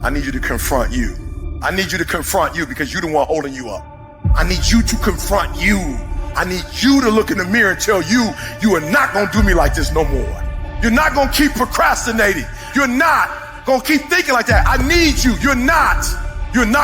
I need you to confront you. I need you to confront you because you're the one holding you up. I need you to confront you. I need you to look in the mirror and tell you, you are not gonna do me like this no more. You're not gonna keep procrastinating. You're not gonna keep thinking like that. I need you. You're not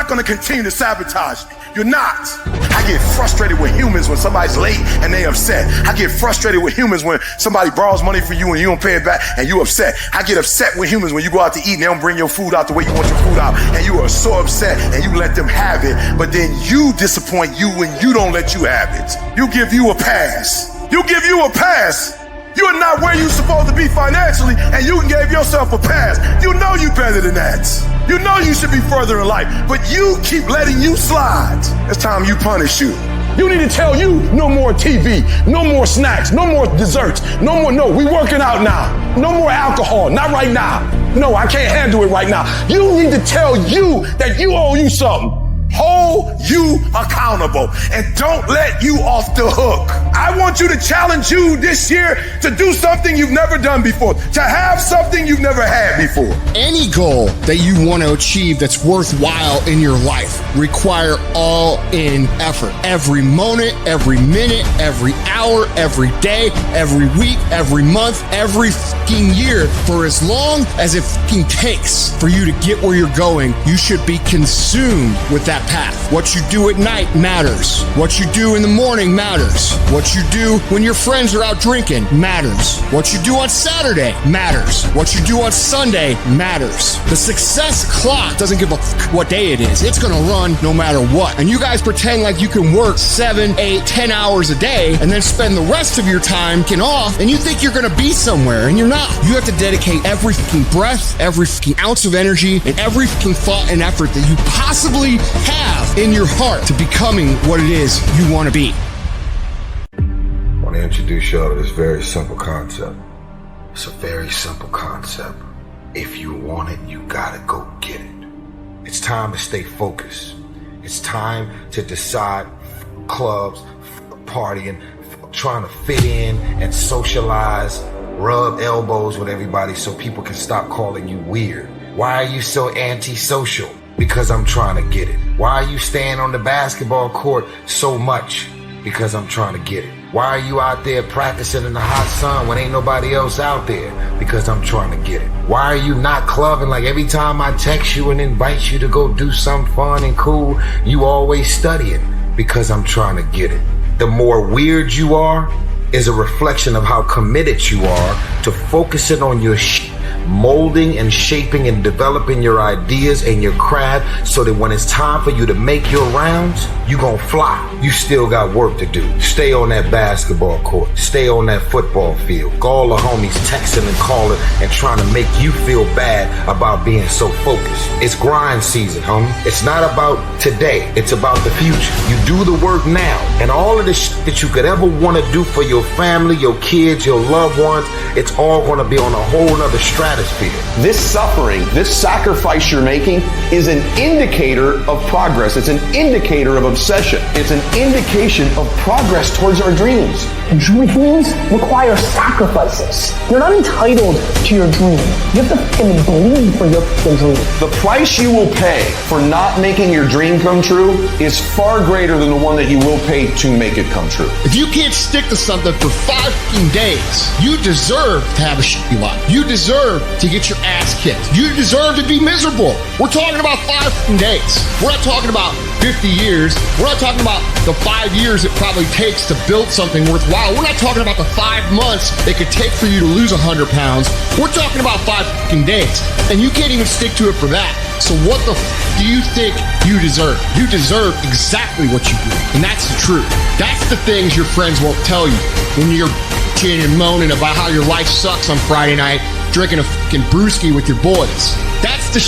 gonna continue to sabotage me. You're not. I get frustrated with humans when somebody's late and they upset. I get frustrated with humans when somebody borrows money from you and you don't pay it back and you upset. I get upset with humans when you go out to eat and they don't bring your food out the way you want your food out and you are so upset and you let them have it, but then you disappoint you when you don't let you have it. You give you a pass. You give you a pass. You are not where you're supposed to be financially, and you gave yourself a pass. You know you better than that. You know you should be further in life, but you keep letting you slide. It's time you punish you. You need to tell you no more TV, no more snacks, no more desserts, no, we working out now. No more alcohol, not right now. No, I can't handle it right now. You need to tell you that you owe you something. Hold you accountable and don't let you off the hook. I want you to challenge you this year to do something you've never done before, to have something you've never had before. Any goal that you want to achieve that's worthwhile in your life require all-in effort. Every moment, every minute, every hour, every day, every week, every month, every fucking year. For as long as it fucking takes for you to get where you're going, you should be consumed with that path. What you do at night matters. What you do in the morning matters. What you do when your friends are out drinking matters. What you do on Saturday matters. What you do on Sunday matters. The success clock doesn't give a fuck what day it is. It's gonna run no matter what. And you guys pretend like you can work 7, 8, 10 hours a day and then spend the rest of your time getting off and you think you're gonna be somewhere and you're not. You have to dedicate every fucking breath, every fucking ounce of energy, and every fucking thought and effort that you possibly have in your heart to becoming what it is you want to be. I want to introduce y'all to this very simple concept. It's a very simple concept. If you want it, you gotta go get it. It's time to stay focused. It's time to decide clubs, partying, trying to fit in and socialize, rub elbows with everybody so people can stop calling you weird. Why are you so antisocial? Because I'm trying to get it. Why are you staying on the basketball court so much? Because I'm trying to get it. Why are you out there practicing in the hot sun when ain't nobody else out there? Because I'm trying to get it. Why are you not clubbing like every time I text you and invite you to go do something fun and cool, you always studying? Because I'm trying to get it. The more weird you are is a reflection of how committed you are to focusing on your molding and shaping and developing your ideas and your craft so that when it's time for you to make your rounds, you gonna fly. You still got work to do. Stay on that basketball court. Stay on that football field. All the homies texting and calling and trying to make you feel bad about being so focused. It's grind season, homie. It's not about today. It's about the future. You do the work now, and all of the shit that you could ever want to do for your family, your kids, your loved ones, it's all gonna be on a whole nother stratosphere. This suffering, this sacrifice you're making is an indicator of progress. It's an indicator of obsession. It's an indication of progress towards our dreams. Dreams require sacrifices. You're not entitled to your dream. You have to fucking bleed for your fucking dream. The price you will pay for not making your dream come true is far greater than the one that you will pay to make it come true. If you can't stick to something for 5 fucking days, you deserve to have a shitty life. You deserve to get your ass kicked. You deserve to be miserable. We're talking about 5 fucking days. We're not talking about 50 years. We're not talking about the 5 years it probably takes to build something worthwhile. We're not talking about the 5 months it could take for you to lose 100 pounds. We're talking about 5 fucking days. And you can't even stick to it for that. So what the do you think you deserve? You deserve exactly what you do. And that's the truth. That's the things your friends won't tell you when you're bitching and moaning about how your life sucks on Friday night, drinking a fucking brewski with your boys. That's the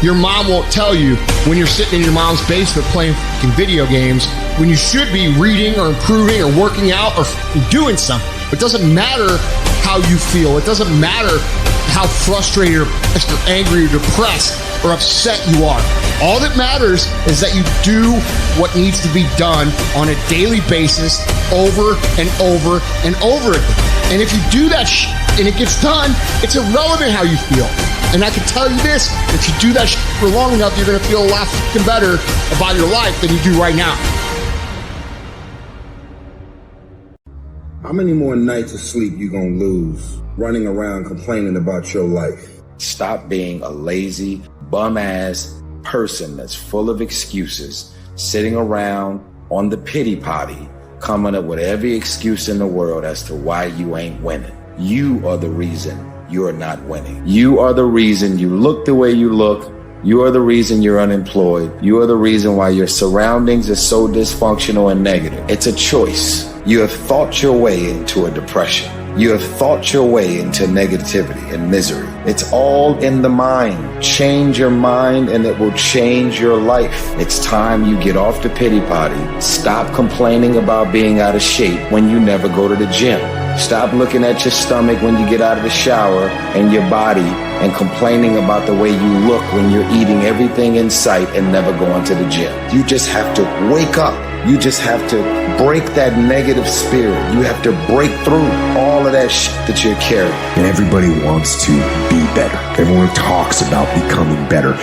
your mom won't tell you when you're sitting in your mom's basement playing fucking video games when you should be reading or improving or working out or doing something. It doesn't matter how you feel. It doesn't matter how frustrated or pissed or angry or depressed or upset you are. All that matters is that you do what needs to be done on a daily basis over and over and over again. And if you do that and it gets done, it's irrelevant how you feel. And I can tell you this, if you do that shit for long enough, you're going to feel a lot fucking better about your life than you do right now. How many more nights of sleep you gonna lose running around complaining about your life? Stop being a lazy, bum-ass person that's full of excuses, sitting around on the pity potty, coming up with every excuse in the world as to why you ain't winning. You are the reason you're not winning. You are the reason you look the way you look. You are the reason you're unemployed. You are the reason why your surroundings are so dysfunctional and negative. It's a choice. You have thought your way into a depression. You have thought your way into negativity and misery. It's all in the mind. Change your mind and it will change your life. It's time you get off the pity potty. Stop complaining about being out of shape when you never go to the gym. Stop looking at your stomach when you get out of the shower and your body and complaining about the way you look when you're eating everything in sight and never going to the gym. You just have to wake up. You just have to break that negative spirit. You have to break through all of that shit that you're carrying. And everybody wants to be better. Everyone talks about becoming better.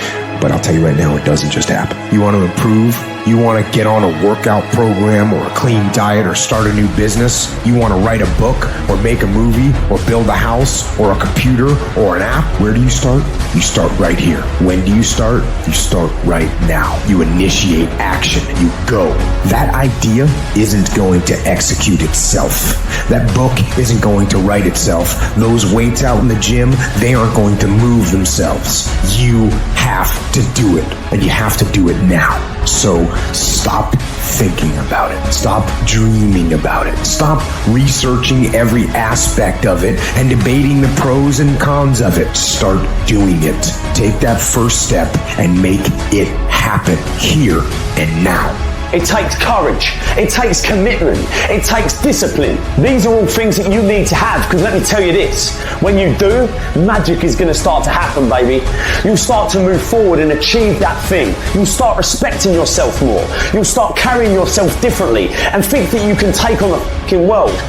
But I'll tell you right now, it doesn't just happen. You want to improve? You want to get on a workout program or a clean diet or start a new business? You want to write a book or make a movie or build a house or a computer or an app? Where do you start? You start right here. When do you start? You start right now. You initiate action. You go. That idea isn't going to execute itself. That book isn't going to write itself. Those weights out in the gym, they aren't going to move themselves. You have to do it, and you have to do it now. So stop thinking about it. Stop dreaming about it. Stop researching every aspect of it and debating the pros and cons of it. Start doing it. Take that first step and make it happen here and now. It takes courage. It takes commitment. It takes discipline. These are all things that you need to have, because let me tell you this, when you do, magic is going to start to happen, baby. You'll start to move forward and achieve that thing. You'll start respecting yourself more. You'll start carrying yourself differently and think that you can take on the fucking world.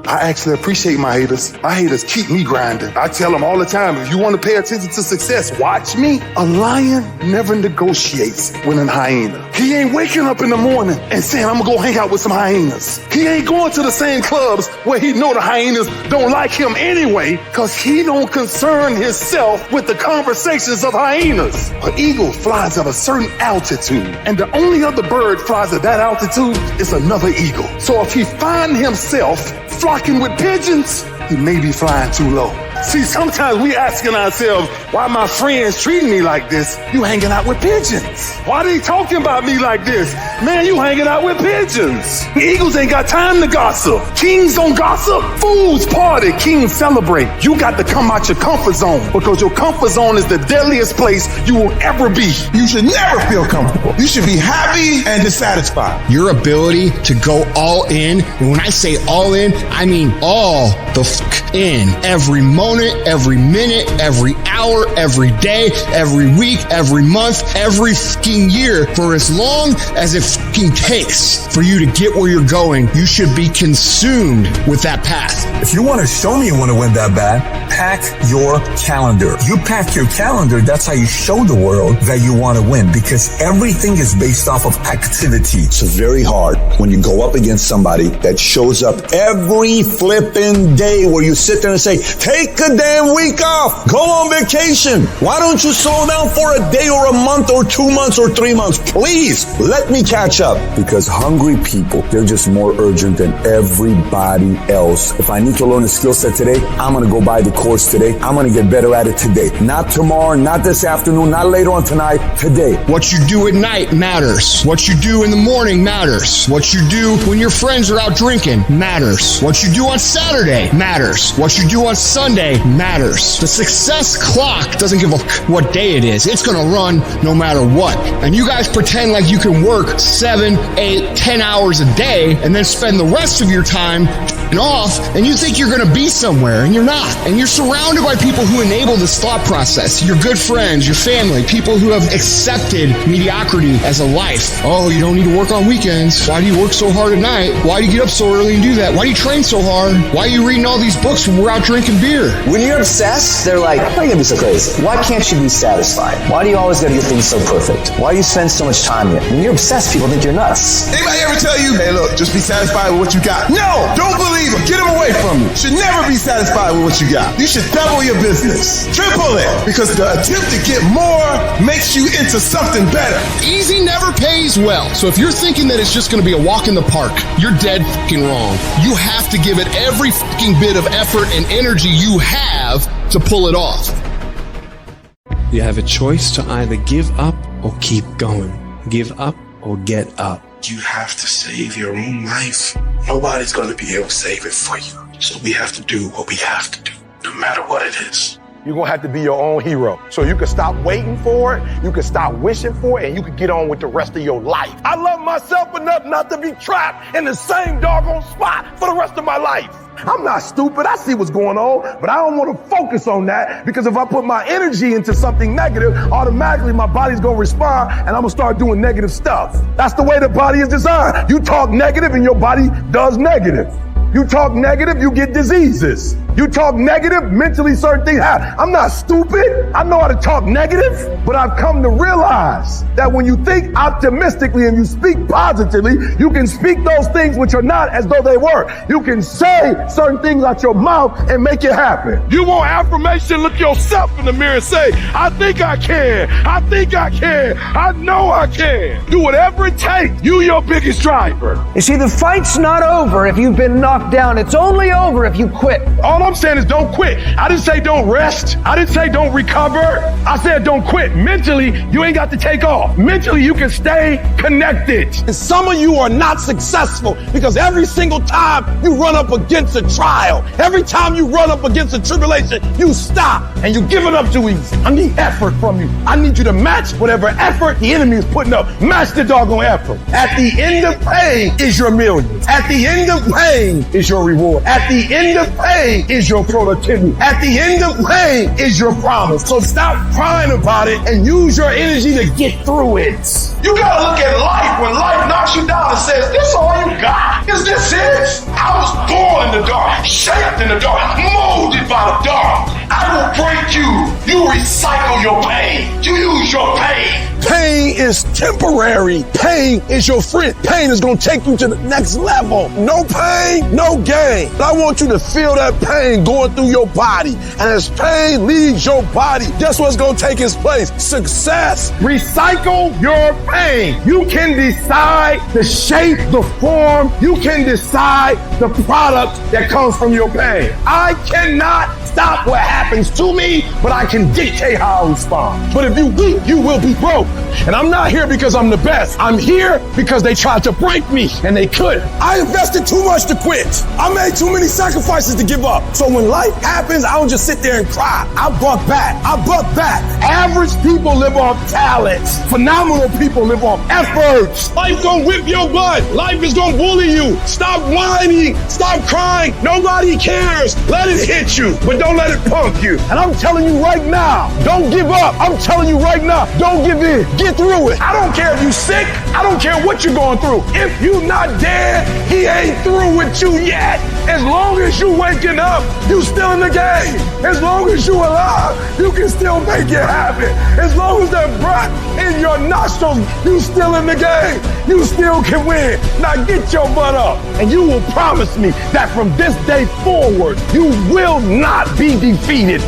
I actually appreciate my haters. My haters keep me grinding. I tell them all the time, if you want to pay attention to success, watch me. A lion never negotiates with a hyena. He ain't waking up in the morning and saying, I'm going to go hang out with some hyenas. He ain't going to the same clubs where he know the hyenas don't like him anyway, because he don't concern himself with the conversations of hyenas. An eagle flies at a certain altitude, and the only other bird flies at that altitude is another eagle. So if he find himself flocking with pigeons, he may be flying too low. See, sometimes we asking ourselves, why my friends treating me like this? You hanging out with pigeons. Why they talking about me like this? Man, you hanging out with pigeons. Eagles ain't got time to gossip. Kings don't gossip. Fools party. Kings celebrate. You got to come out your comfort zone, because your comfort zone is the deadliest place you will ever be. You should never feel comfortable. You should be happy and dissatisfied. Your ability to go all in, and when I say all in, I mean all the fuck in. Every moment, every minute, every hour, every day, every week, every month, every fucking year, for as long as it fucking takes for you to get where you're going. You should be consumed with that path. If you want to show me you want to win that bad, pack your calendar. You pack your calendar, that's how you show the world that you want to win, because everything is based off of activity. It's very hard when you go up against somebody that shows up every flipping day, where you sit there and say, take a damn week off, go on vacation. Why don't you slow down for a day or a month or 2 months or 3 months? Please let me catch up. Because hungry people, they're just more urgent than everybody else. If I need to learn a skill set today, I'm going to go buy the course today. I'm going to get better at it today. Not tomorrow, not this afternoon, not later on tonight, today. What you do at night matters. What you do in the morning matters. What you do when your friends are out drinking matters. What you do on Saturday matters. What you do on Sunday matters. The success clock doesn't give a what day it is. It's going to run no matter what. And you guys pretend like you can work 7, 8, 10 hours a day and then spend the rest of your time slacking off and you think you're going to be somewhere and you're not. And you're surrounded by people who enable this thought process. Your good friends, your family, people who have accepted mediocrity as a life. Oh, you don't need to work on weekends. Why do you work so hard at night? Why do you get up so early and do that? Why do you train so hard? Why are you reading all these books when we're out drinking beer? When you're obsessed, they're like, why are you gonna be so crazy? Why can't you be satisfied? Why do you always gotta get things so perfect? Why do you spend so much time here? When you're obsessed, people think you're nuts. Anybody ever tell you, hey look, just be satisfied with what you got? No! Don't believe them. Get them away from you. Should never be satisfied with what you got. You should double your business. Triple it. Because the attempt to get more makes you into something better. Easy never pays well. So if you're thinking that it's just going to be a walk in the park, you're dead fucking wrong. You have to give it every fucking bit of effort and energy you have to pull it off. You have a choice to either give up or keep going. Give up or get up. You have to save your own life. Nobody's going to be able to save it for you. So we have to do what we have to do, no matter what it is. You're going to have to be your own hero. So you can stop waiting for it, you can stop wishing for it, and you can get on with the rest of your life. I love myself enough not to be trapped in the same doggone spot for the rest of my life. I'm not stupid. I see what's going on, but I don't want to focus on that because if I put my energy into something negative, automatically my body's going to respond and I'm going to start doing negative stuff. That's the way the body is designed. You talk negative and your body does negative. You talk negative, you get diseases. You talk negative, mentally certain things happen. I'm not stupid. I know how to talk negative, but I've come to realize that when you think optimistically and you speak positively, you can speak those things which are not as though they were. You can say certain things out your mouth and make it happen. You want affirmation? Look yourself in the mirror and say, I think I can. I think I can. I know I can. Do whatever it takes. You your biggest driver. You see, the fight's not over if you've been knocked down. It's only over if you quit. All I'm saying is don't quit. I didn't say don't rest. I didn't say don't recover. I said don't quit. Mentally, you ain't got to take off. Mentally, you can stay connected. And some of you are not successful because every single time you run up against a trial, every time you run up against a tribulation, you stop and you give it up too easy. I need effort from you. I need you to match whatever effort the enemy is putting up. Match the doggone effort. At the end of pain is your millions. At the end of pain is your reward. At the end of pain is your productivity. At the end of pain is your promise. So stop crying about it and use your energy to get through it. You gotta look at life when life knocks you down and says, this all you got? Is this it? I was born in the dark, shaped in the dark, molded by the dark. I will break you. You recycle your pain. You use your pain. Pain is temporary. Pain is your friend. Pain is going to take you to the next level. No pain, no gain. But I want you to feel that pain going through your body. And as pain leaves your body, guess what's going to take its place? Success. Recycle your pain. You can decide the shape, the form. You can decide the product that comes from your pain. I cannot stop what happens to me, but I can dictate how I respond. But if you weak, you will be broke. And I'm not here because I'm the best. I'm here because they tried to break me and they couldn't. I invested too much to quit. I made too many sacrifices to give up. So when life happens, I don't just sit there and cry. I buck back. Average people live off talents. Phenomenal people live off efforts. Life gonna whip your butt. Life is gonna bully you. Stop whining. Stop crying. Nobody cares. Let it hit you, but don't let it punk you. And I'm telling you right now, don't give up. I'm telling you right now, don't give in. Get through it. I don't care if you're sick. I don't care what you're going through. If you're not dead, he ain't through with you yet. As long as you waking up, you still in the game. As long as you alive, you can still make it happen. As long as that breath in your nostrils, you still in the game. You still can win. Now get your butt up. And you will promise me that from this day forward, you will not be defeated.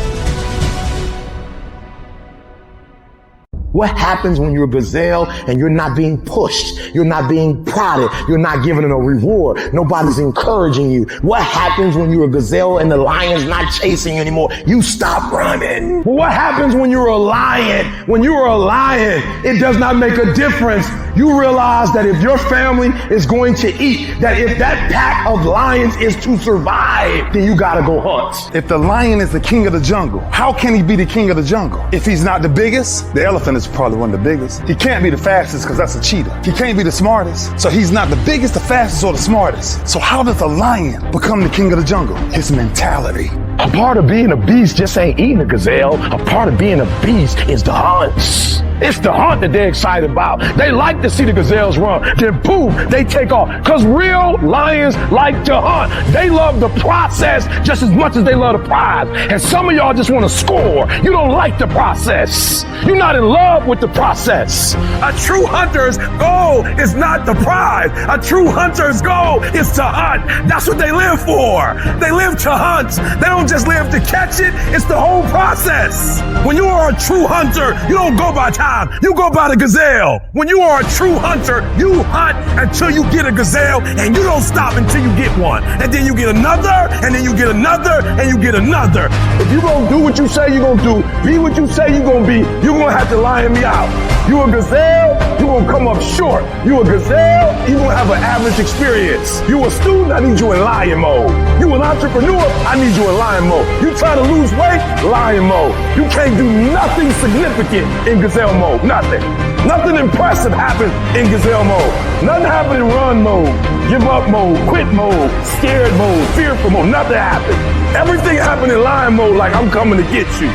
What happens when you're a gazelle and you're not being pushed? You're not being prodded. You're not given a reward. Nobody's encouraging you. What happens when you're a gazelle and the lion's not chasing you anymore? You stop running. But what happens when you're a lion? When you're a lion, it does not make a difference. You realize that if your family is going to eat, that if that pack of lions is to survive, then you gotta go hunt. If the lion is the king of the jungle, how can he be the king of the jungle? If he's not the biggest, the elephant is is probably one of the biggest. He can't be the fastest because that's a cheetah. He can't be the smartest, so he's not the biggest, the fastest, or the smartest. So how does a lion become the king of the jungle? His mentality. A part of being a beast just ain't eating a gazelle. A part of being a beast is the hunts. It's the hunt that they're excited about. They like to see the gazelles run. Then boom, they take off. Because real lions like to hunt. They love the process just as much as they love the prize. And some of y'all just want to score. You don't like the process. You're not in love with the process. A true hunter's goal is not the prize. A true hunter's goal is to hunt. That's what they live for. They live to hunt. They don't just live to catch it. It's the whole process. When you are a true hunter, you don't go by time. You go by the gazelle. When you are a true hunter, you hunt until you get a gazelle, and you don't stop until you get one. And then you get another, and then you get another, and you get another. If you gonna do what you say you gonna do, be what you say you gonna be, you gonna have to lion me out. You a gazelle, you gonna come up short. You a gazelle, you gonna have an average experience. You a student, I need you in lion mode. You an entrepreneur, I need you in lion mode. You trying to lose weight, lion mode. You can't do nothing significant in gazelle mode, nothing. Nothing impressive happens in gazelle mode. Nothing happens in run mode, give up mode, quit mode, scared mode, fearful mode, nothing happens. Everything happens in lion mode like I'm coming to get you.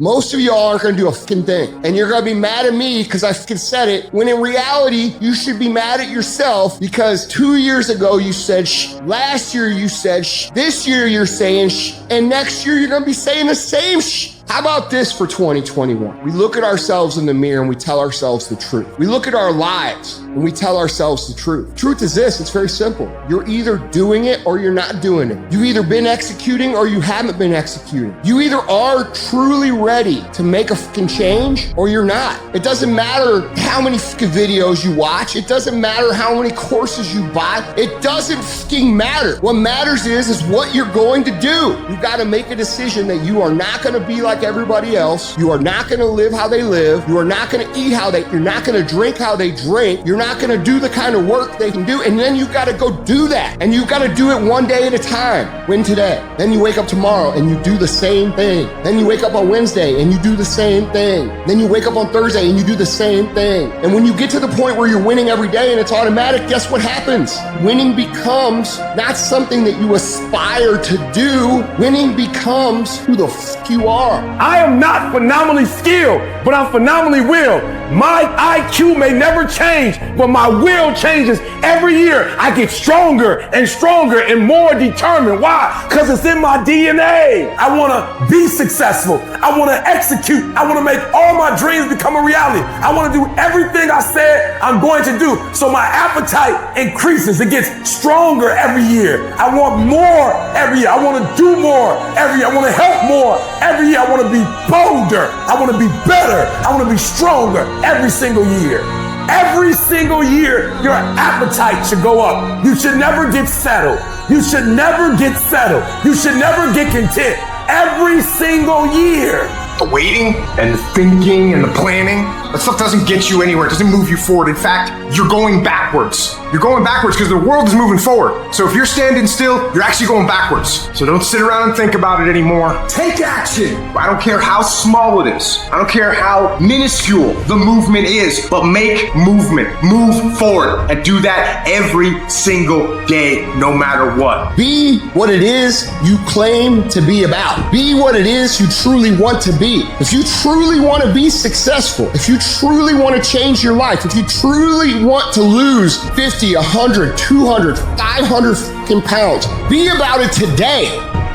Most of y'all aren't gonna do a fucking thing. And you're gonna be mad at me because I fucking said it, when in reality, you should be mad at yourself because 2 years ago you said shh, last year you said shh, this year you're saying shh, and next year you're gonna be saying the same shh. How about this for 2021? We look at ourselves in the mirror and we tell ourselves the truth. We look at our lives and we tell ourselves the truth. Truth is this, it's very simple. You're either doing it or you're not doing it. You've either been executing or you haven't been executing. You either are truly ready to make a fucking change or you're not. It doesn't matter how many fucking videos you watch. It doesn't matter how many courses you buy. It doesn't fucking matter. What matters is what you're going to do. You gotta make a decision that you are not gonna be like everybody else. You are not gonna live how they live. You are not gonna eat you're not gonna drink how they drink. You're not gonna do the kind of work they can do. And then you gotta go do that. And you gotta do it one day at a time. Win today. Then you wake up tomorrow and you do the same thing. Then you wake up on Wednesday and you do the same thing. Then you wake up on Thursday and you do the same thing. And when you get to the point where you're winning every day and it's automatic, guess what happens? Winning becomes not something that you aspire to do. Winning becomes who the fuck you are. I am not phenomenally skilled, but I'm phenomenally willed. My IQ may never change, but my will changes every year. I get stronger and stronger and more determined. Why? Because it's in my DNA. I want to be successful. I want to execute. I want to make all my dreams become a reality. I want to do everything I said I'm going to do. So my appetite increases. It gets stronger every year. I want more every year. I want to do more every year. I want to help more every year. I want to be bolder. I want to be better. I want to be stronger every single year. Every single year, your appetite should go up. You should never get settled. You should never get settled. You should never get content. Every single year. The waiting and the thinking and the planning, that stuff doesn't get you anywhere. It doesn't move you forward. In fact, you're going backwards. You're going backwards because the world is moving forward. So if you're standing still, you're actually going backwards. So don't sit around and think about it anymore. Take action. I don't care how small it is. I don't care how minuscule the movement is, but make movement. Move forward and do that every single day, no matter what. Be what it is you claim to be about. Be what it is you truly want to be. If you truly want to be successful, if you truly want to change your life, if you truly want to lose 50, 100, 200, 500 fucking pounds, be about it today.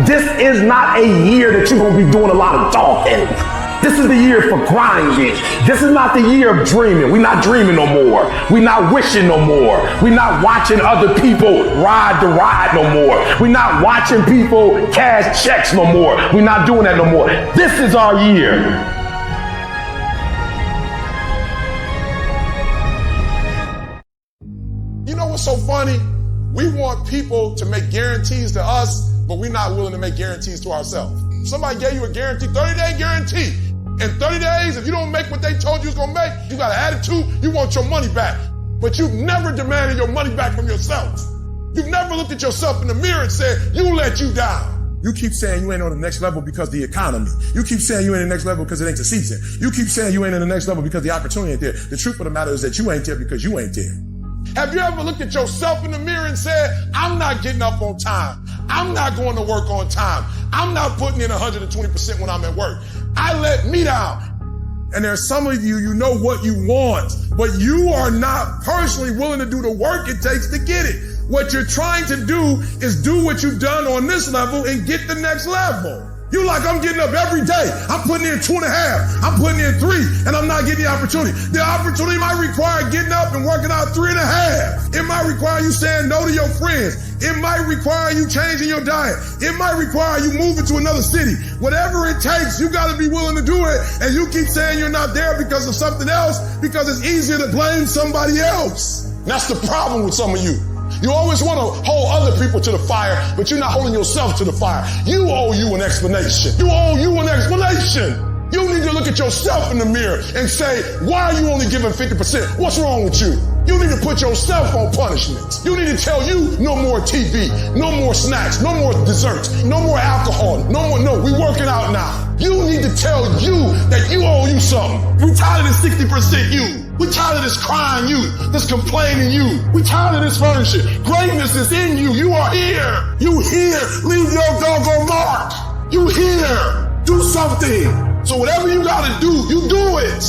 This is not a year that you're going to be doing a lot of talking. This is the year for grinding. This is not the year of dreaming. We're not dreaming no more. We're not wishing no more. We're not watching other people ride the ride no more. We're not watching people cash checks no more. We're not doing that no more. This is our year. You know what's so funny? We want people to make guarantees to us, but we're not willing to make guarantees to ourselves. Somebody gave you a guarantee, 30-day guarantee. In 30 days, if you don't make what they told you was gonna make, you got an attitude, you want your money back. But you've never demanded your money back from yourself. You've never looked at yourself in the mirror and said, you let you down. You keep saying you ain't on the next level because the economy. You keep saying you ain't in the next level because it ain't the season. You keep saying you ain't in the next level because the opportunity ain't there. The truth of the matter is that you ain't there because you ain't there. Have you ever looked at yourself in the mirror and said, I'm not getting up on time. I'm not going to work on time. I'm not putting in 120% when I'm at work. I let me down. And there's some of you, you know what you want, but you are not personally willing to do the work it takes to get it. What you're trying to do is do what you've done on this level and get the next level. You like, I'm getting up every day. I'm putting in 2.5. I'm putting in 3, and I'm not getting the opportunity. The opportunity might require getting up and working out 3.5. It might require you saying no to your friends. It might require you changing your diet. It might require you moving to another city. Whatever it takes, you got to be willing to do it. And you keep saying you're not there because of something else, because it's easier to blame somebody else. That's the problem with some of you. You always want to hold other people to the fire, but you're not holding yourself to the fire. You owe you an explanation. You owe you an explanation. You need to look at yourself in the mirror and say, why are you only giving 50%? What's wrong with you? You need to put yourself on punishment. You need to tell you no more TV, no more snacks, no more desserts, no more alcohol, no, we working out now. You need to tell you that you owe you something. We tired of this 60% you. We tired of this crying you, this complaining you. We tired of this furniture. Greatness is in you. You are here. You here. Leave your doggone mark. You here. Do something. So whatever you gotta do, you do it.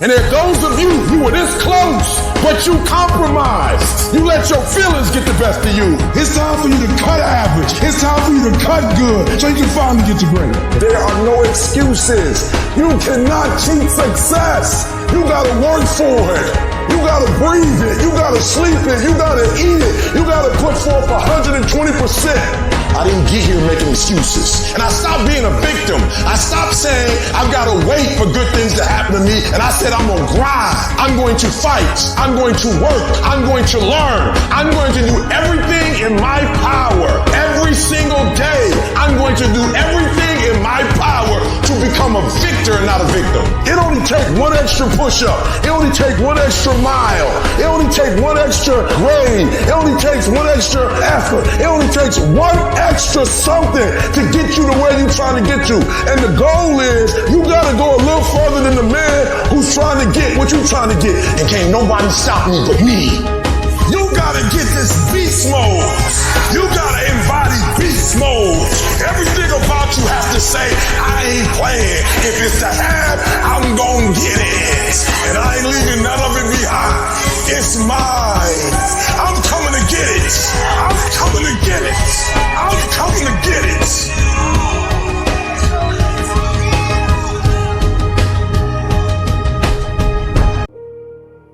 And there are those of you were this close, but you compromised. You let your feelings get the best of you. It's time for you to cut average. It's time for you to cut good so you can finally get to great. There are no excuses. You cannot cheat success. You gotta work for it. You gotta breathe it. You gotta sleep it. You gotta eat it. You gotta put forth 120%. I didn't get here making excuses. And I stopped being a victim. I stopped saying I've got to wait for good things to happen to me. And I said I'm going to grind. I'm going to fight. I'm going to work. I'm going to learn. I'm going to do everything in my power. Every single day, I'm going to do everything in my power to become a victor and not a victim. It only takes one extra push-up. It only takes one extra mile. It only takes one extra grade. It only takes one extra effort. It only takes one extra something to get you to where you're trying to get to. And the goal is you got to go a little further than the man who's trying to get what you're trying to get. And can't nobody stop me but me. You got to get this beast mode. You got to embody beast mode. Everything about you has to say, I ain't playing. If it's to have, I'm going to get it. And I ain't leaving none of it behind. It's mine. I'm coming to get it. I'm coming to get it. I'm coming to get it.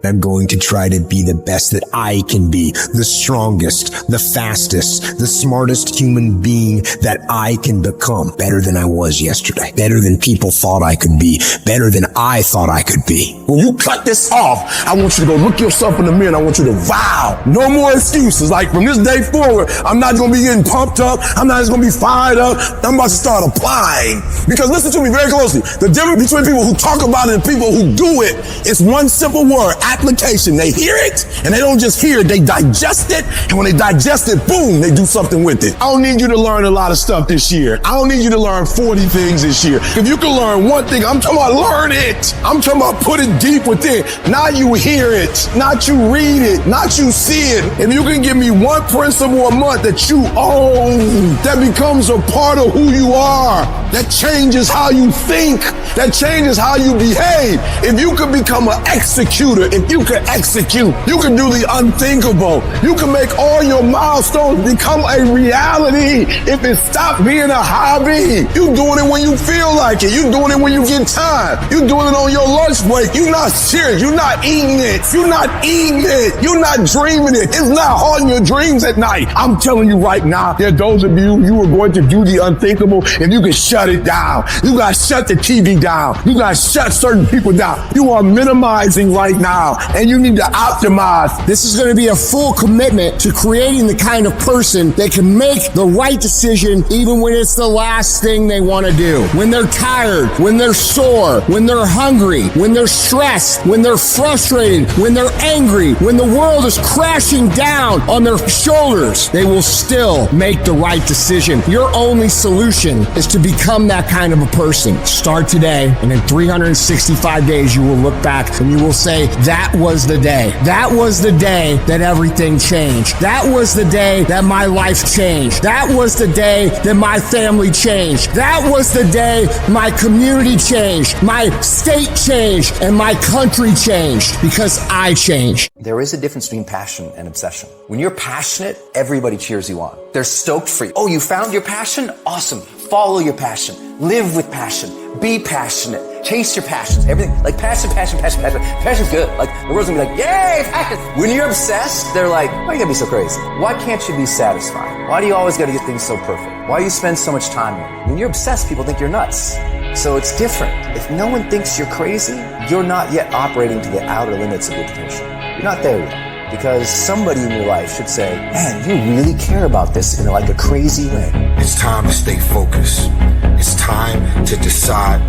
I'm going to try to be the best that I can be, the strongest, the fastest, the smartest human being that I can become. Better than I was yesterday. Better than people thought I could be. Better than I thought I could be. When you cut this off, I want you to go look yourself in the mirror and I want you to vow. No more excuses. Like from this day forward, I'm not going to be getting pumped up. I'm not just going to be fired up. I'm about to start applying. Because listen to me very closely. The difference between people who talk about it and people who do it is one simple word. Application. They hear it and they don't just hear it, they digest it, and when they digest it, boom, they do something with it. I don't need you to learn a lot of stuff this year. I don't need you to learn 40 things this year. If you can learn one thing, I'm talking about learn it. I'm talking about put it deep within. Not you hear it, not you read it, not you see it. If you can give me one principle a month that you own, that becomes a part of who you are, that changes how you think, that changes how you behave. If you can become an executor, if you can execute, you can do the unthinkable. You can make all your milestones become a reality. If it stops being a hobby, you doing it when you feel like it. You doing it when you get time. You doing it on your lunch break. You're not serious. You're not eating it. You're not eating it. You're not dreaming it. It's not haunting your dreams at night. I'm telling you right now, there are those of you are going to do the unthinkable if you can shut it down. You got to shut the TV down. You got to shut certain people down. You are minimizing right now. now, and you need to optimize. This is going to be a full commitment to creating the kind of person that can make the right decision even when it's the last thing they want to do. When they're tired, when they're sore, when they're hungry, when they're stressed, when they're frustrated, when they're angry, when the world is crashing down on their shoulders, they will still make the right decision. Your only solution is to become that kind of a person. Start today, and in 365 days, you will look back and you will say, that was the day. That was the day that everything changed. That was the day that my life changed. That was the day that my family changed. That was the day my community changed, my state changed, and my country changed because I changed. There is a difference between passion and obsession. When you're passionate, everybody cheers you on. They're stoked for you. Oh, you found your passion? Awesome. Follow your passion. Live with passion. Be passionate. Chase your passions. Everything. Like passion. Passion's good. Like the world's gonna be like, yay, passion. When you're obsessed, they're like, why are you gonna be so crazy? Why can't you be satisfied? Why do you always gotta get things so perfect? Why do you spend so much time on it? When you're obsessed, people think you're nuts. So it's different. If no one thinks you're crazy, you're not yet operating to the outer limits of your potential. You're not there yet. Because somebody in your life should say, man, you really care about this in like a crazy way. It's time to stay focused. It's time to decide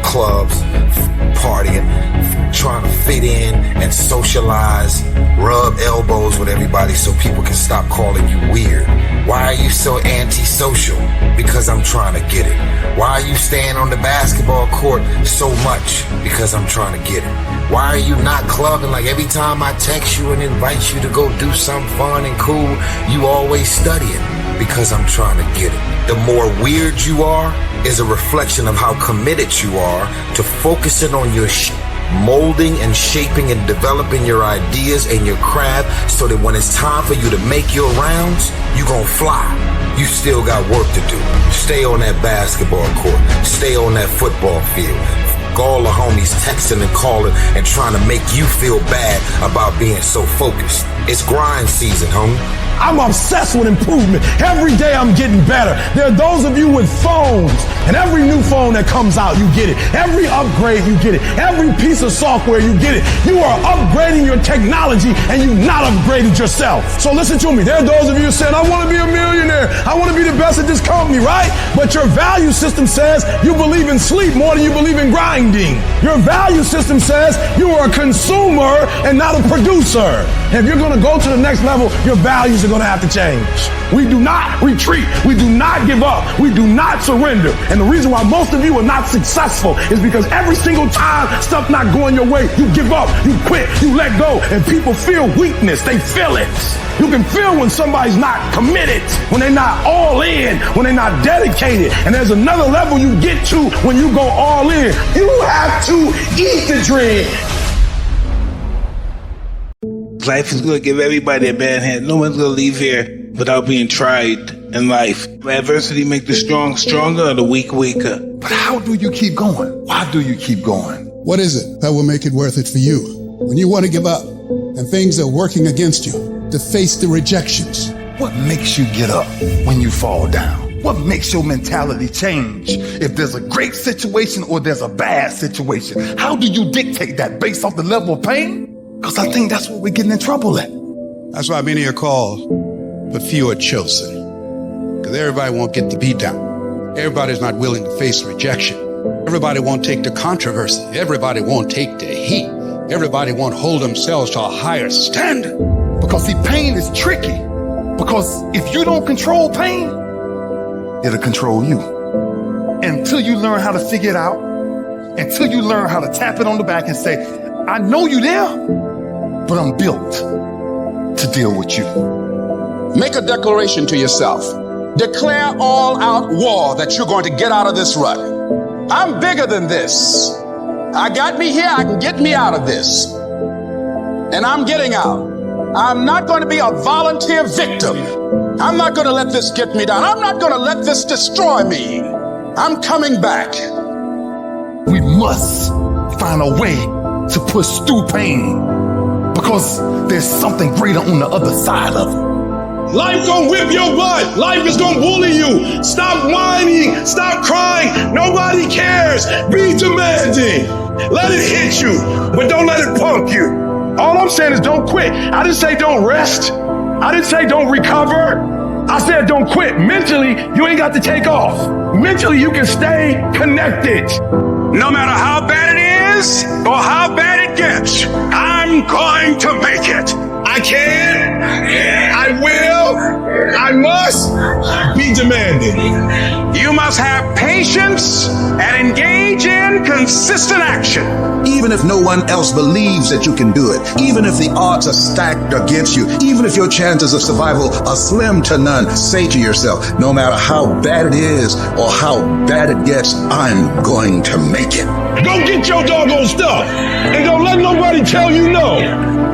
clubs, partying, trying to fit in and socialize, rub elbows with everybody so people can stop calling you weird. Why are you so antisocial? Because I'm trying to get it. Why are you staying on the basketball court so much? Because I'm trying to get it. Why are you not clubbing? Like every time I text you and invite you to go do something fun and cool, you always studying. Because I'm trying to get it. The more weird you are is a reflection of how committed you are to focusing on your molding and shaping and developing your ideas and your craft so that when it's time for you to make your rounds, you gonna fly. You still got work to do. Stay on that basketball court. Stay on that football field. All the homies texting and calling and trying to make you feel bad about being so focused. It's grind season, homie. I'm obsessed with improvement. Every day I'm getting better. There are those of you with phones, and every new phone that comes out, you get it. Every upgrade, you get it. Every piece of software, you get it. You are upgrading your technology, and you've not upgraded yourself. So listen to me. There are those of you saying, I want to be a millionaire. I want to be the best at this company, right? But your value system says you believe in sleep more than you believe in grinding. Your value system says you are a consumer and not a producer. And if you're going to go to the next level, your values are going to have to change. We do not retreat. We do not give up. We do not surrender. And the reason why most of you are not successful is because every single time stuff not going your way, you give up, you quit, you let go, and people feel weakness. They feel it. You can feel when somebody's not committed, when they're not all in, when they're not dedicated. And there's another level you get to when you go all in. You have to eat the dream. Life is going to give everybody a bad hand. No one's going to leave here without being tried in life. Adversity make the strong stronger and the weak weaker. But how do you keep going? Why do you keep going? What is it that will make it worth it for you? When you want to give up and things are working against you, to face the rejections. What makes you get up when you fall down? What makes your mentality change if there's a great situation or there's a bad situation? How do you dictate that based off the level of pain? Because I think that's what we're getting in trouble at. That's why many are called, but few are chosen. Because everybody won't get the beat down. Everybody's not willing to face rejection. Everybody won't take the controversy. Everybody won't take the heat. Everybody won't hold themselves to a higher standard. Because see, pain is tricky. Because if you don't control pain, it'll control you. Until you learn how to figure it out, until you learn how to tap it on the back and say, I know you there, but I'm built to deal with you. Make a declaration to yourself. Declare all out war that you're going to get out of this rut. I'm bigger than this. I got me here, I can get me out of this. And I'm getting out. I'm not going to be a volunteer victim. I'm not going to let this get me down. I'm not going to let this destroy me. I'm coming back. We must find a way to push through pain because there's something greater on the other side of it. Life gonna whip your butt. Life is gonna bully you. Stop whining. Stop crying. Nobody cares. Be demanding. Let it hit you, but don't let it punk you. All I'm saying is don't quit. I didn't say don't rest. I didn't say don't recover. I said don't quit. Mentally, you ain't got to take off. Mentally, you can stay connected. No matter how bad it is or how bad it gets, I'm going to make it. I can, I will, I must be demanding. You must have patience and engage in consistent action. Even if no one else believes that you can do it, even if the odds are stacked against you, even if your chances of survival are slim to none, say to yourself, no matter how bad it is or how bad it gets, I'm going to make it. Go get your doggone stuff and don't let nobody tell you no.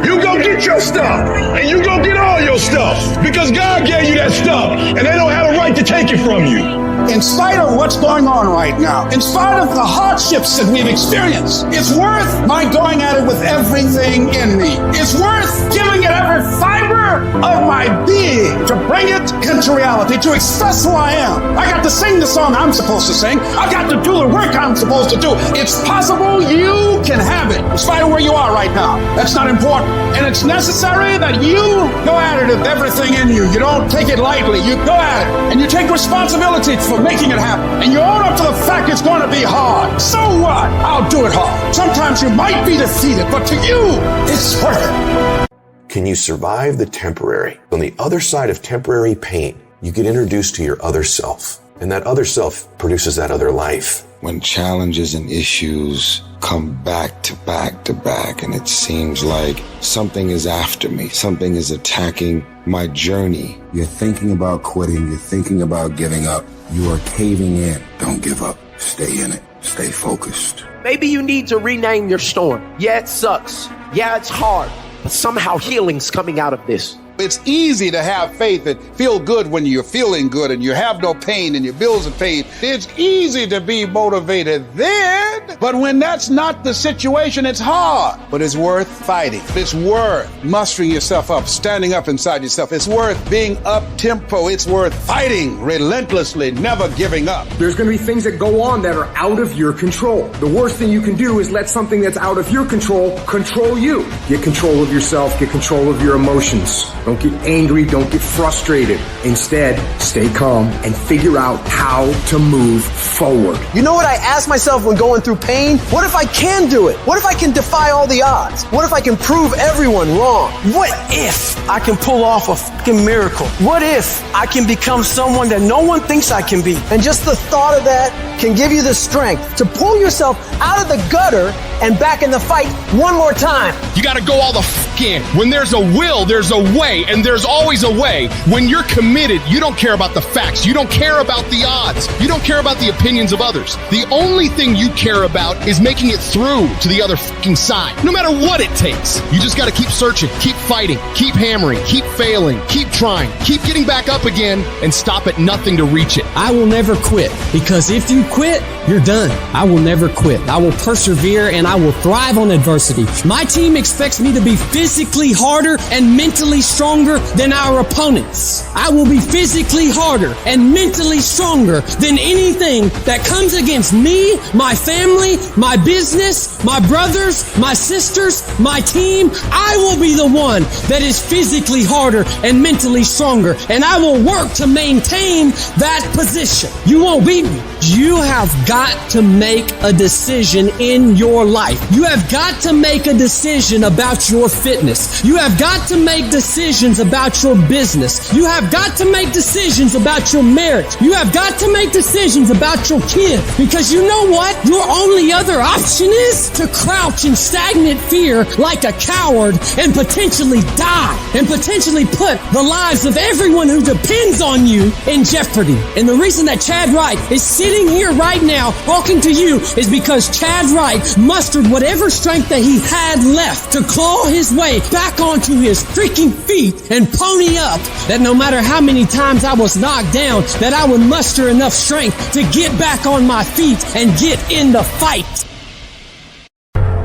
You go get your stuff and you go get all your stuff because God gave you that stuff and they don't have a right to take it from you. In spite of what's going on right now, in spite of the hardships that we've experienced, it's worth my going at it with everything in me. It's worth giving it every fiber of my being to bring it into reality, to express who I am. I got to sing the song I'm supposed to sing. I got to do the work I'm supposed to do. It's possible you can have it, in spite of where you are right now. That's not important. And it's necessary that you go at it with everything in you. You don't take it lightly. You go at it and you take responsibility for making it happen. And you own up to the fact it's going to be hard. So what? I'll do it hard. Sometimes you might be defeated, but to you, it's worth it. Can you survive the temporary? On the other side of temporary pain, you get introduced to your other self. And that other self produces that other life. When challenges and issues come back to back to back, and it seems like something is after me, something is attacking my journey. You're thinking about quitting. You're thinking about giving up. You are caving in. Don't give up. Stay in it. Stay focused. Maybe you need to rename your storm. Yeah, it sucks. Yeah, it's hard. But somehow healing's coming out of this. It's easy to have faith and feel good when you're feeling good and you have no pain and your bills are paid. It's easy to be motivated then, but when that's not the situation, it's hard. But it's worth fighting. It's worth mustering yourself up, standing up inside yourself. It's worth being up-tempo. It's worth fighting relentlessly, never giving up. There's going to be things that go on that are out of your control. The worst thing you can do is let something that's out of your control you. Get control of yourself. Get control of your emotions. Don't get angry. Don't get frustrated. Instead, stay calm and figure out how to move forward. You know what I ask myself when going through pain? What if I can do it? What if I can defy all the odds? What if I can prove everyone wrong? What if I can pull off a fucking miracle? What if I can become someone that no one thinks I can be? And just the thought of that can give you the strength to pull yourself out of the gutter and back in the fight one more time. You got to go all the fuck in. When there's a will, there's a way, and there's always a way. When you're committed, you don't care about the facts. You don't care about the odds. You don't care about the opinions of others. The only thing you care about is making it through to the other fucking side. No matter what it takes. You just got to keep searching, keep fighting, keep hammering, keep failing, keep trying, keep getting back up again, and stop at nothing to reach it. I will never quit, because if you quit, you're done. I will never quit. I will persevere and I will thrive on adversity. My team expects me to be physically harder and mentally stronger than our opponents. I will be physically harder and mentally stronger than anything that comes against me, my family, my business, my brothers, my sisters, my team. I will be the one that is physically harder and mentally stronger, and I will work to maintain that position. You won't beat me. You have got to make a decision in your life. You have got to make a decision about your fitness. You have got to make decisions about your business. You have got to make decisions about your marriage. You have got to make decisions about your kids. Because you know what? Your only other option is to crouch in stagnant fear like a coward and potentially die and potentially put the lives of everyone who depends on you in jeopardy. And the reason that Chad Wright is sitting here right now talking to you is because Chad Wright mustered whatever strength that he had left to claw his way back onto his freaking feet and pony up, that no matter how many times I was knocked down, that I would muster enough strength to get back on my feet and get in the fight.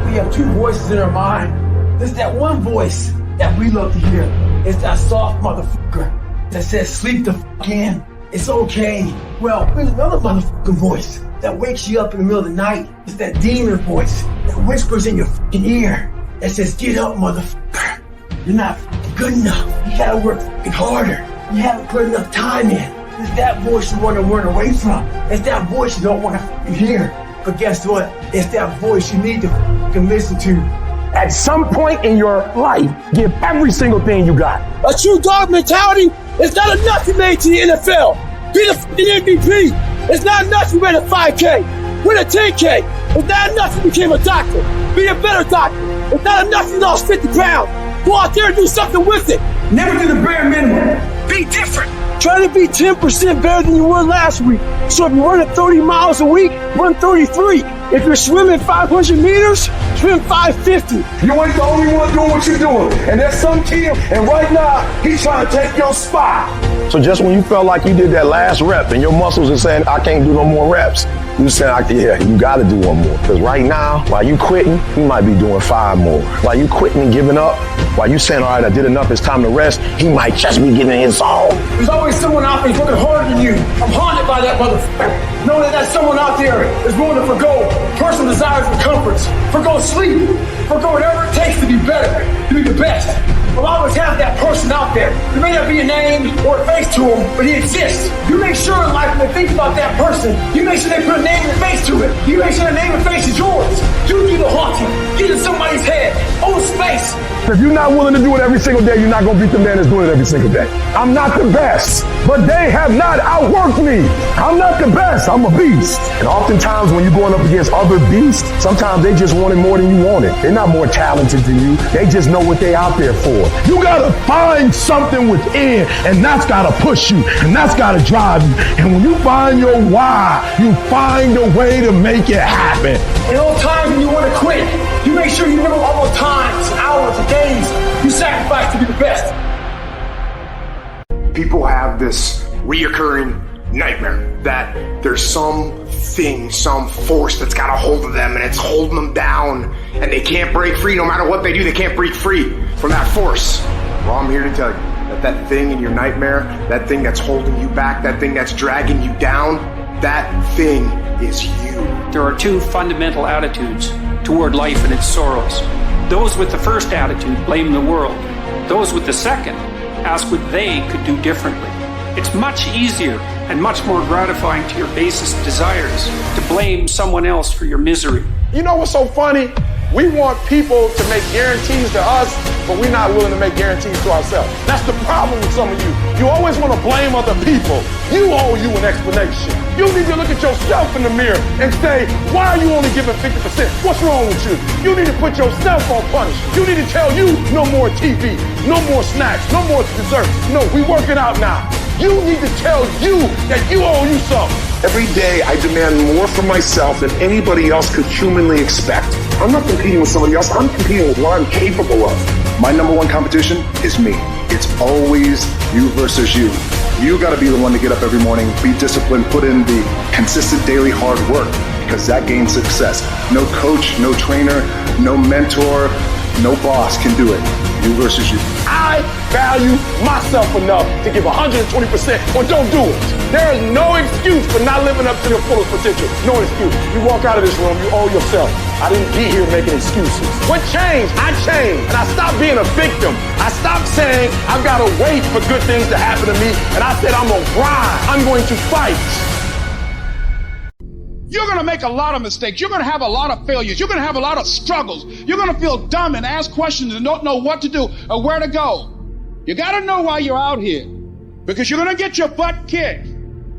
We have two voices in our mind. There's that one voice that we love to hear. It's that soft motherfucker that says, sleep the fuck in. It's okay. Well, there's another motherfucking voice that wakes you up in the middle of the night. It's that demon voice that whispers in your fucking ear. that says, get up, motherfucker. You're not good enough. You gotta work harder. You haven't put enough time in. It's that voice you want to run away from. It's that voice you don't want to hear. But guess what? It's that voice you need to listen to. At some point in your life, give every single thing you got. A true dog mentality is not enough to make it to the NFL. Be the f***ing MVP. It's not enough you ran a 5K. Win a 10K. It's not enough you became a doctor. Be a better doctor. It's not enough you lost 50 pounds. Go out there and do something with it. Never do the bare minimum. Be different. Try to be 10% better than you were last week. So if you're running 30 miles a week, run 33. If you're swimming 500 meters, swim 550. You ain't the only one doing what you're doing. And there's some kid, and right now, he's trying to take your spot. So just when you felt like you did that last rep and your muscles are saying, I can't do no more reps, you saying, yeah, you got to do one more. Because right now, while you quitting, you might be doing 5 more. While you quitting and giving up, while you saying, all right, I did enough, it's time to rest, he might just be getting in his zone. There's always someone out there working harder than you. I'm haunted by that motherfucker. Knowing that someone out there is willing to forgo personal desires and comforts, forgo sleep, forgo whatever it takes to be better, to be the best. We'll always have that person out there. There may not be a name or a face to him, but he exists. You make sure in life when they think about that person, you make sure they put a name and face to it. You make sure the name and face is yours. You do the haunting. Get in somebody's head. Own space. If you're not willing to do it every single day, you're not going to beat the man that's doing it every single day. I'm not the best, but they have not outworked me. I'm not the best. I'm a beast. And oftentimes when you're going up against other beasts, sometimes they just want it more than you want it. They're not more talented than you. They just know what they're out there for. You got to find something within, and that's got to push you, and that's got to drive you. And when you find your why, you find a way to make it happen. In all times when you want to quit, you make sure you remember all those times, hours, and days you sacrificed to be the best. People have this reoccurring nightmare that there's something, some force that's got a hold of them and it's holding them down and they can't break free. No matter what they do, they can't break free from that force. Well, I'm here to tell you that that thing in your nightmare, that thing that's holding you back, that thing that's dragging you down, that thing is you. There are 2 fundamental attitudes toward life and its sorrows. Those with the first attitude blame the world. Those with the second ask what they could do differently. It's much easier and much more gratifying to your basest desires to blame someone else for your misery. You know what's so funny? We want people to make guarantees to us, but we're not willing to make guarantees to ourselves. That's the problem with some of you. You always want to blame other people. You owe you an explanation. You need to look at yourself in the mirror and say, why are you only giving 50%? What's wrong with you? You need to put yourself on punishment. You need to tell you no more TV, no more snacks, no more dessert. No, we working out now. You need to tell you that you owe you something. Every day I demand more from myself than anybody else could humanly expect. I'm not competing with somebody else, I'm competing with what I'm capable of. My number one competition is me. It's always you versus you. You gotta be the one to get up every morning, be disciplined, put in the consistent daily hard work, because that gains success. No coach, no trainer, no mentor, no boss can do it. You versus you. I value myself enough to give 120% or don't do it. There is no excuse for not living up to your fullest potential. No excuse. You walk out of this room, you owe yourself. I didn't get here making excuses. What changed? I changed. And I stopped being a victim. I stopped saying I've got to wait for good things to happen to me. And I said I'm going to grind. I'm going to fight. You're going to make a lot of mistakes. You're going to have a lot of failures. You're going to have a lot of struggles. You're going to feel dumb and ask questions and don't know what to do or where to go. You got to know why you're out here, because you're going to get your butt kicked.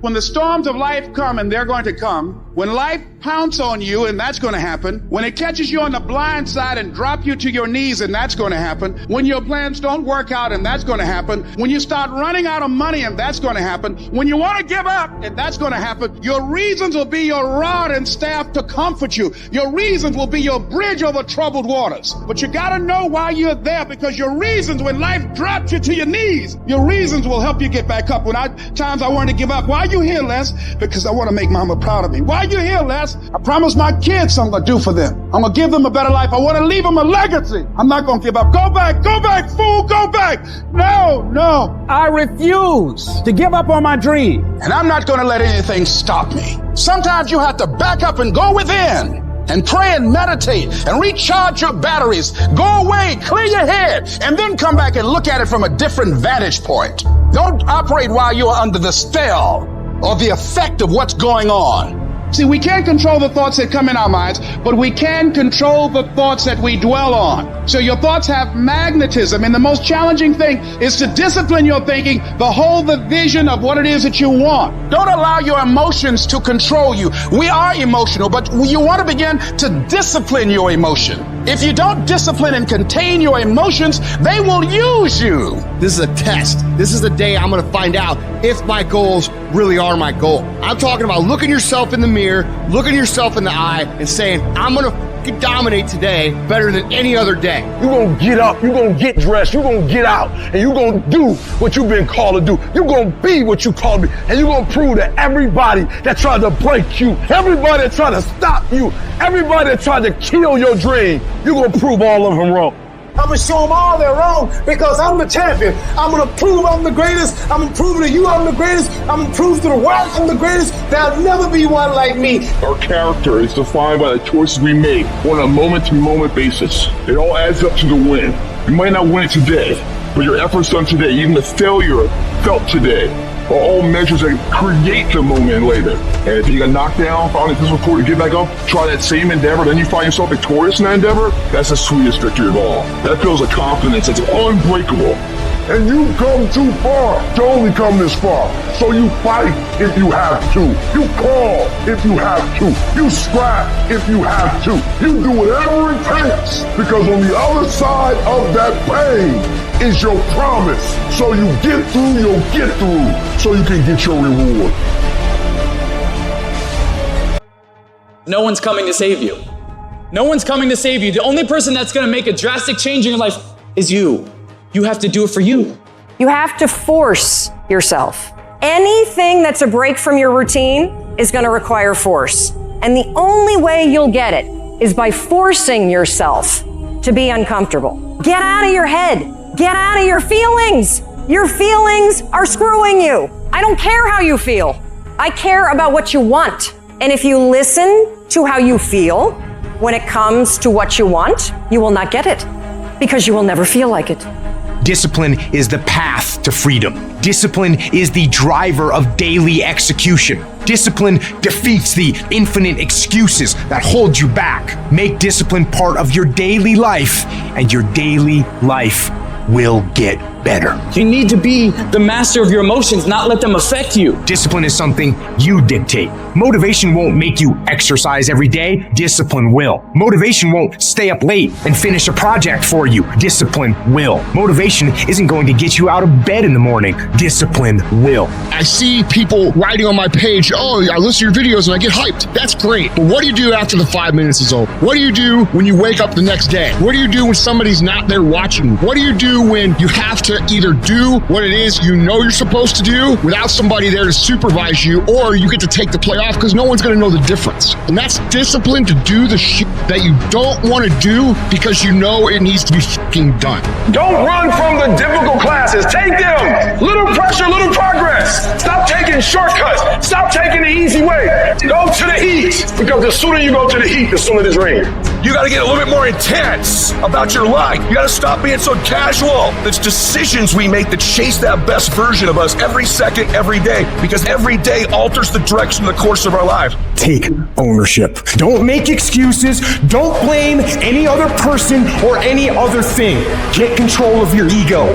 When the storms of life come, and they're going to come, when life pounce on you, and that's going to happen, when it catches you on the blind side and drop you to your knees, and that's going to happen, when your plans don't work out, and that's going to happen, when you start running out of money, and that's going to happen, when you want to give up, and that's going to happen, your reasons will be your rod and staff to comfort you. Your reasons will be your bridge over troubled waters. But you got to know why you're there, because your reasons, when life drops you to your knees, your reasons will help you get back up. When times I wanted to give up, why are you here, Les? Because I want to make mama proud of me. Why are you here, Les? I promised my kids something to do for them. I'm going to give them a better life. I want to leave them a legacy. I'm not going to give up. Go back, fool, go back. No. I refuse to give up on my dream. And I'm not going to let anything stop me. Sometimes you have to back up and go within and pray and meditate and recharge your batteries. Go away, clear your head, and then come back and look at it from a different vantage point. Don't operate while you're under the spell or the effect of what's going on. See, we can't control the thoughts that come in our minds, but we can control the thoughts that we dwell on. So your thoughts have magnetism, and the most challenging thing is to discipline your thinking, hold the vision of what it is that you want. Don't allow your emotions to control you. We are emotional, but you want to begin to discipline your emotion. If you don't discipline and contain your emotions, they will use you. This is a test. This is the day I'm going to find out if my goals really are my goal. I'm talking about looking yourself in the mirror, looking yourself in the eye, and saying, I'm going to dominate today better than any other day. You're going to get up, you're going to get dressed, you're going to get out, and you're going to do what you've been called to do. You're going to be what you called to be, and you're going to prove to everybody that tried to break you, everybody that tried to stop you, everybody that tried to kill your dream, you're going to prove all of them wrong. I'm going to show them all they're wrong because I'm the champion. I'm going to prove I'm the greatest. I'm going to prove to you I'm the greatest. I'm going to prove to the world I'm the greatest. There'll never be one like me. Our character is defined by the choices we make on a moment-to-moment basis. It all adds up to the win. You might not win it today, but your efforts done today, even the failure felt today, are all measures that create the moment later. And if you got knocked down, finally this report to get back up, try that same endeavor, then you find yourself victorious in that endeavor, that's the sweetest victory of all. That feels a confidence that's unbreakable. And you've come too far to only come this far. So you fight if you have to. You crawl if you have to. You scrap if you have to. You do whatever it takes, because on the other side of that pain is your promise. So you get through, you'll get through, so you can get your reward. No one's coming to save you. No one's coming to save you. The only person that's going to make a drastic change in your life is you. You have to do it for you. You have to force yourself. Anything that's a break from your routine is going to require force. And the only way you'll get it is by forcing yourself to be uncomfortable. Get out of your head. Get out of your feelings. Your feelings are screwing you. I don't care how you feel. I care about what you want. And if you listen to how you feel when it comes to what you want, you will not get it because you will never feel like it. Discipline is the path to freedom. Discipline is the driver of daily execution. Discipline defeats the infinite excuses that hold you back. Make discipline part of your daily life, and your daily life will get better. You need to be the master of your emotions, not let them affect you. Discipline is something you dictate. Motivation won't make you exercise every day. Discipline will. Motivation won't stay up late and finish a project for you. Discipline will. Motivation isn't going to get you out of bed in the morning. Discipline will. I see people writing on my page, oh, I listen to your videos and I get hyped. That's great. But what do you do after the 5 minutes is over? What do you do when you wake up the next day? What do you do when somebody's not there watching you? What do you do when you have to either do what it is you know you're supposed to do without somebody there to supervise you, or you get to take the play off because no one's going to know the difference? And that's discipline, to do the shit that you don't want to do because you know it needs to be fucking done. Don't run from the difficult classes. Take them. Little pressure, little progress. Stop taking shortcuts. Stop taking the easy way. Go to the heat, because the sooner you go to the heat, the sooner there's rain. You got to get a little bit more intense about your life. You got to stop being so casual. It's decisions we make that chase that best version of us every second, every day, because every day alters the direction, the course of our life. Take ownership. Don't make excuses. Don't blame any other person or any other thing. Get control of your ego.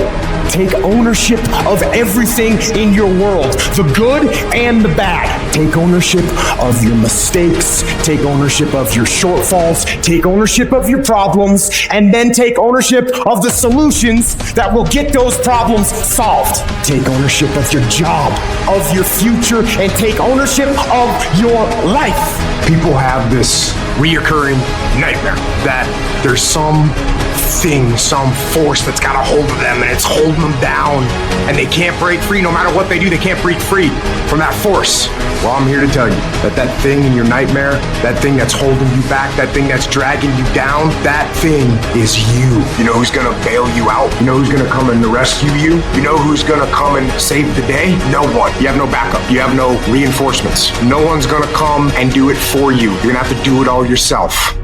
Take ownership of everything in your world, the good and the bad. Take ownership of your mistakes. Take ownership of your shortfalls. Take ownership of your problems, and then take ownership of the solutions that will get those problems solved. Take ownership of your job, of your future, and take ownership of your life. People have this reoccurring nightmare that there's some force that's got a hold of them and it's holding them down, and they can't break free. No matter what they do, they can't break free from that force. Well, I'm here to tell you that thing in your nightmare, that thing that's holding you back, that thing that's dragging you down, that thing is you. You know who's gonna bail you out? You know who's gonna come and rescue you? You know who's gonna come and save the day? No one. You have no backup. You have no reinforcements. No one's gonna come and do it for you. You're gonna have to do it all yourself.